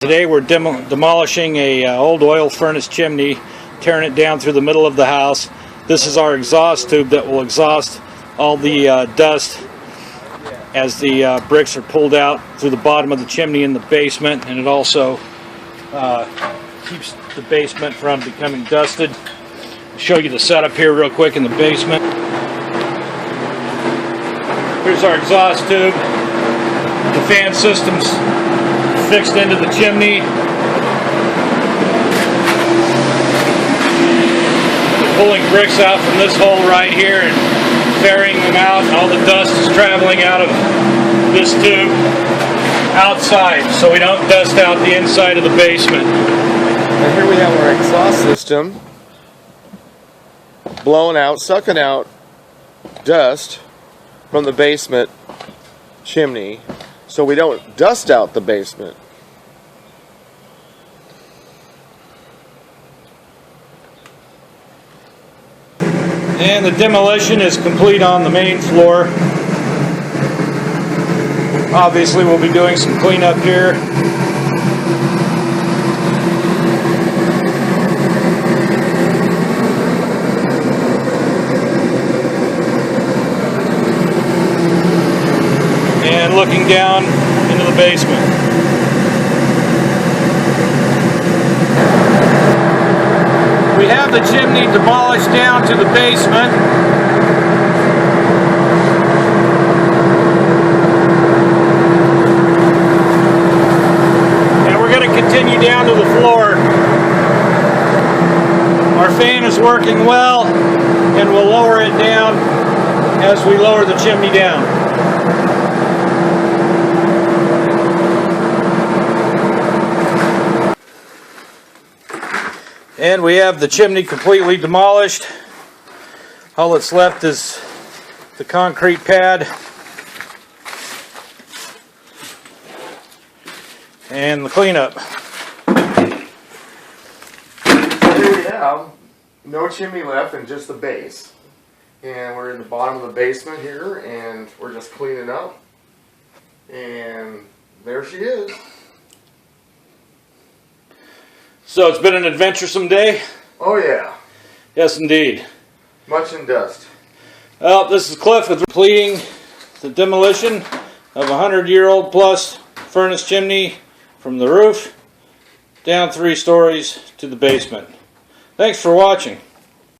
Today we're demolishing a old oil furnace chimney, tearing it down through the middle of the house. This is our exhaust tube that will exhaust all the dust as the bricks are pulled out through the bottom of the chimney in the basement, and it also keeps the basement from becoming dusted. I'll show you the setup here real quick in the basement. Here's our exhaust tube. The fan system's fixed into the chimney. Pulling bricks out from this hole right here and ferrying them out. All the dust is traveling out of this tube outside, so we don't dust out the inside of the basement. And here we have our exhaust system blowing out, sucking out dust from the basement chimney, so we don't dust out the basement. And the demolition is complete on the main floor. Obviously we'll be doing some cleanup here. And looking down into the basement. We have the chimney demolished down to the basement. And we're going to continue down to the floor. Our fan is working well, and we'll lower it down as we lower the chimney down. And we have the chimney completely demolished. All that's left is the concrete pad and the cleanup. Here we have no chimney left and just the base. And we're in the bottom of the basement here, and we're just cleaning up. And there she is. So it's been an adventuresome day? Oh yeah. Yes, indeed. Much in dust. Well, this is Cliff with completing the demolition of a 100-year-old plus furnace chimney from the roof down 3 stories to the basement. Thanks for watching.